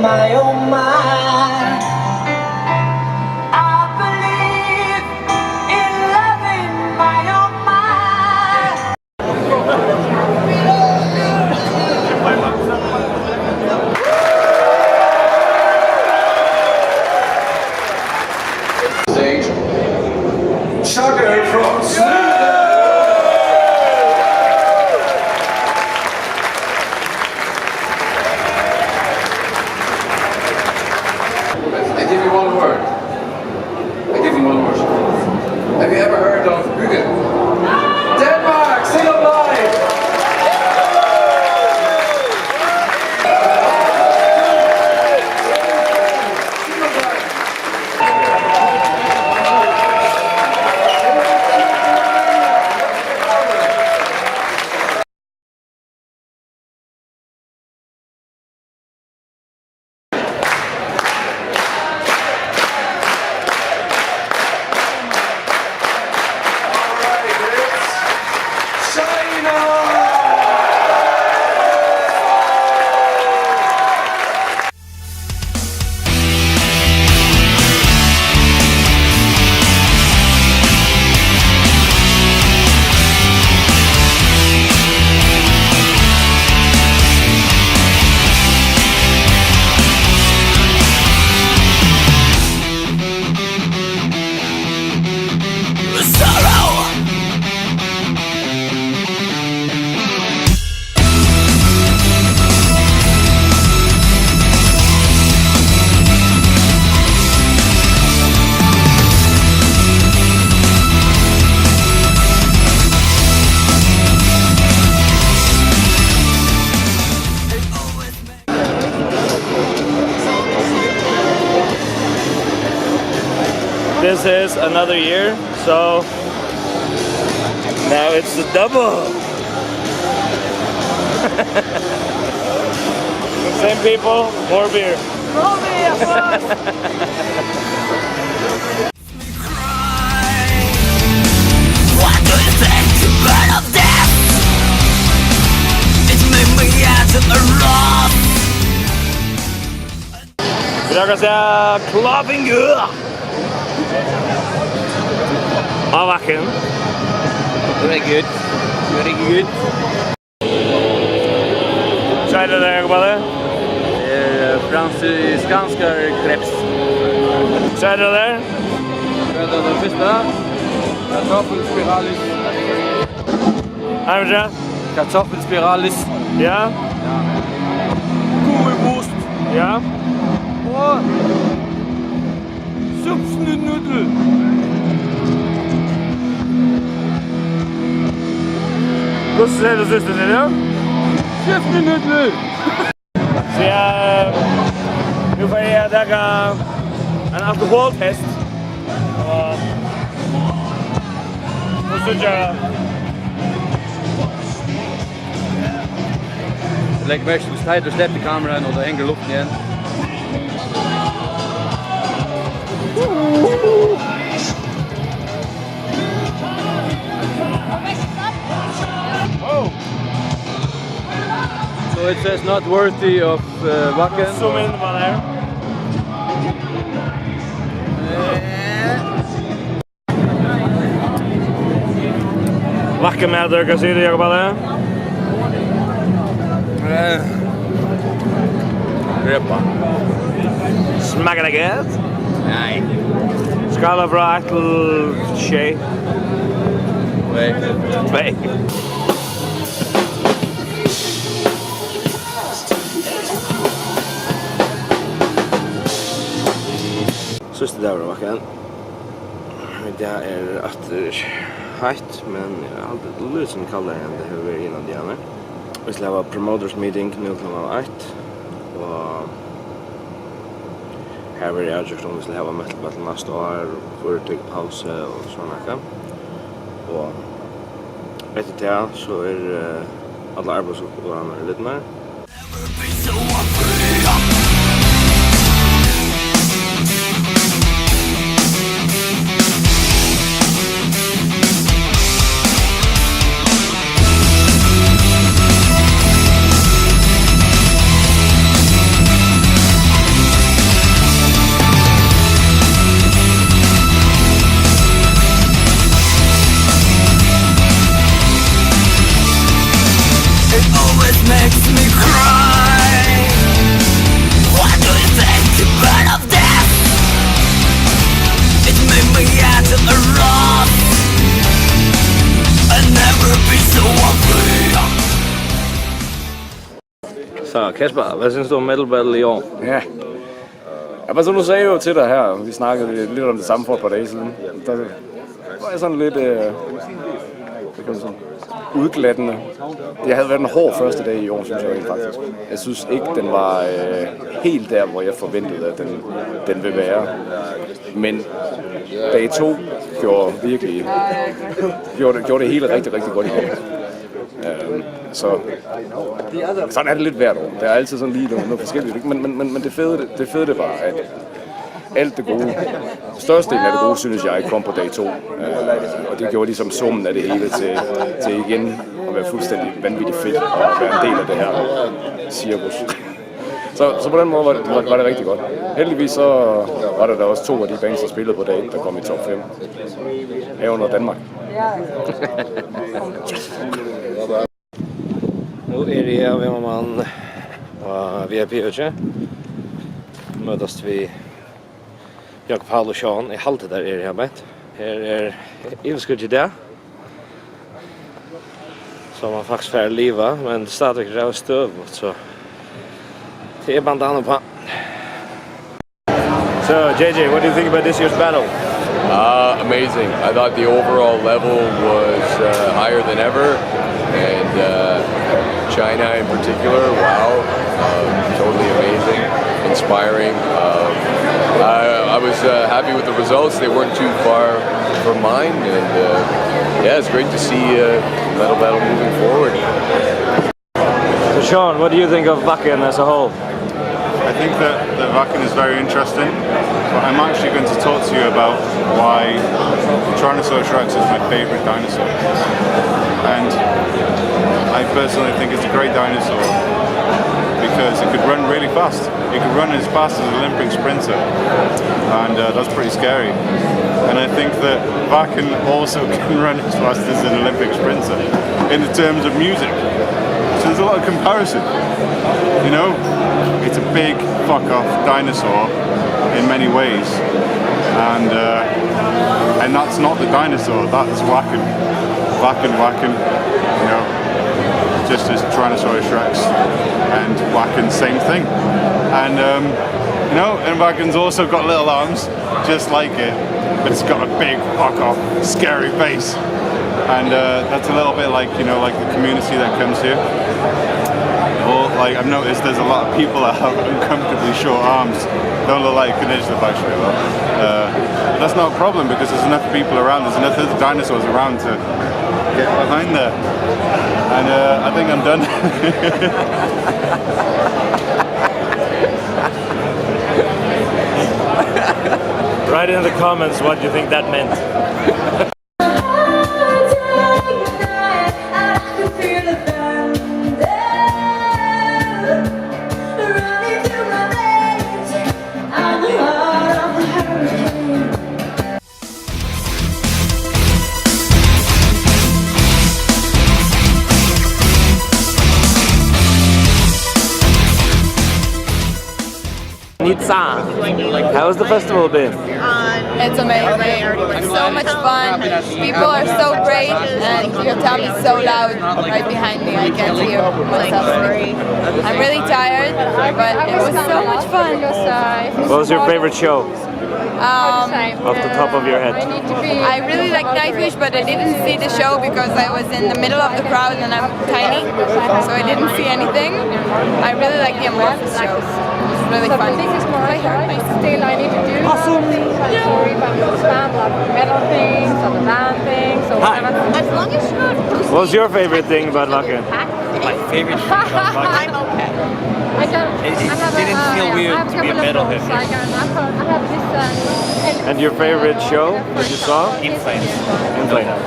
my, oh my. I believe in loving my, oh my. Stage. Chugger from Sweden. I give you one word. Have you ever heard of Hygge? Denmark, still alive! This is another year, so now it's the double. Same people, more beer. More beer, What do you think to burn of death? It made me as a loss. Jag kan säga clubbing av backen. Very good. Very good. Så är det där jag bara. Fransk-skanska crepes. Så är det där. Den första. Kartoffelspiralis. Andra. Kartoffelspiralis. Ja. Currywurst. Ja. Och Supsnudel. Hur ser det ut nu? Supsnudel. Så nu får jag ta en alkoholtest. Och så jag Lägg märke till att du släpper kameran och då hänger luften igen. So it says not worthy of Wacken. zoom in på där. Vacker med där kan se det jag bara. Repa. Smakar det gott? Nej. Skala bra till tjej. Nej. Nej. Sista dagen var Wacken. Det är heitt, men jag har alltid lite som kallare än det har varit innan det ena. Vi ska ha promoters meeting nu klockan 1. Och här var jag just om vi ska ha metal battle nästa år och för att paus och såna här. Och efter det så är alla arbetsuppgifterna lite mer. Kasper, hvad synes du om Metal Battle i år? Ja. Ja, men så nu sagde jeg jo til dig her, vi snakkede lidt om det samme for et par dage siden. Der var jeg sådan lidt udglattende. Det havde været en hård første dag i år, synes jeg rent faktisk. Jeg synes ikke, den var helt der, hvor jeg forventede, at den ville være. Men dag 2 gjorde det hele rigtig, rigtig godt i år. Så sådan er det lidt hvert år. Der er altid sådan lige noget forskelligt. Men det fede det var, at alt det gode, størstedelen af det gode, synes jeg, kom på dag 2. Og det gjorde ligesom summen af det hele til igen at være fuldstændig vanvittigt fedt og være en del af det her cirkus. Så på den måde var det rigtig godt. Heldigvis så var der også 2 af de bands, der spillede på dag 1, der kom i top 5. Herunder Danmark. Nu är det här vem man och VIP-öde. Mötas vi Jakob Paul och Sean i halvtid där är det här bett. Här är där. Som man faktiskt får leva, men stadigt är det stöv så det är bandanan på. So JJ, what do you think about this year's battle? Amazing. I thought the overall level was higher than ever, and China in particular, wow, totally amazing, inspiring. I was happy with the results. They weren't too far from mine, and yeah, it's great to see Metal Battle moving forward. So Sean, what do you think of Wacken as a whole? I think that Wacken is very interesting, but I'm actually going to talk to you about why Tyrannosaurus Rex is my favourite dinosaur. And I personally think it's a great dinosaur because it could run really fast. It could run as fast as an Olympic sprinter, and that's pretty scary. And I think that Wacken also can run as fast as an Olympic sprinter in the terms of music. So there's a lot of comparison, you know? It's a big fuck-off dinosaur in many ways, and that's not the dinosaur, that's Wacken. Wacken, you know, just as Tyrannosaurus Rex and Wacken, same thing. And, you know, and Wacken's also got little arms, just like it, but it's got a big fuck-off, scary face. And that's a little bit like, you know, like the community that comes here. Or, like, I've noticed there's a lot of people that have uncomfortably short arms. Don't look like Knizhlev actually a lot. But that's not a problem because there's enough people around, there's enough other dinosaurs around to get behind there. And I think I'm done. Write in the comments what you think that meant. How's the festival been? It's amazing. It's so much fun. People are so great, and your town is so loud right behind me. I can't hear myself speak. I'm really tired, but it was so much fun. What was your favorite show? Off the top of your head. I really like Nightwish, but I didn't see the show because I was in the middle of the crowd and I'm tiny, so I didn't see anything. I really like the Amorphous shows. It's really fun. This is more still I need to do something story about the spam, like metal things or the land things or whatever. As long as you're not What was your favorite thing about Wacken? My favorite thing about Wacken? I'm okay. It didn't feel weird to be a metalhead. I have this And your favorite show that you saw? In Flames. In Flames.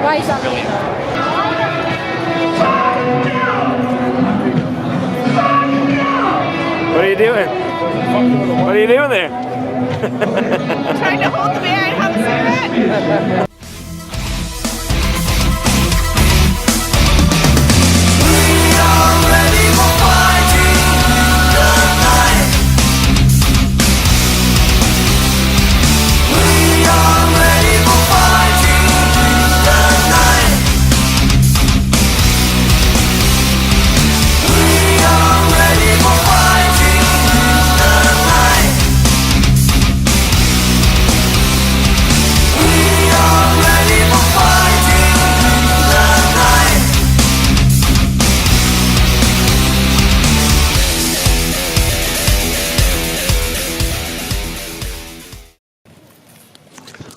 White Brilliant. What are you doing? What are you doing there? trying to hold the bear and have a cigarette. We are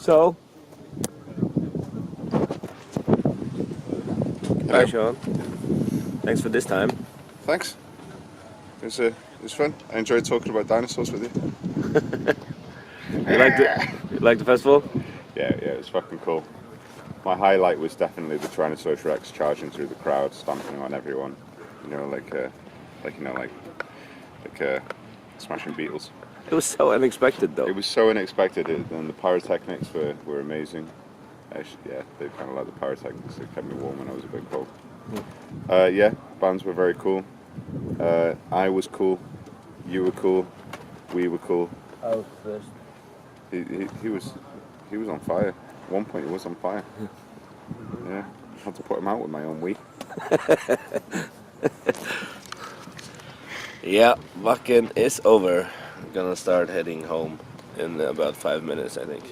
So. Hi, Sean. Thanks for this time. Thanks. It was fun. I enjoyed talking about dinosaurs with you. You like the festival? Yeah, it was fucking cool. My highlight was definitely the Tyrannosaurus Rex charging through the crowd, stomping on everyone. You know, like smashing Beatles. It was so unexpected, though. It was so unexpected, and the pyrotechnics were amazing. Yeah, they kind of like the pyrotechnics. They kept me warm when I was a bit cold. Yeah, bands were very cool. I was cool. You were cool. We were cool. I was first. He was on fire. At one point, he was on fire. Yeah, I had to put him out with my own wee. Yeah, Wacken is over. I'm gonna start heading home in about 5 minutes, I think.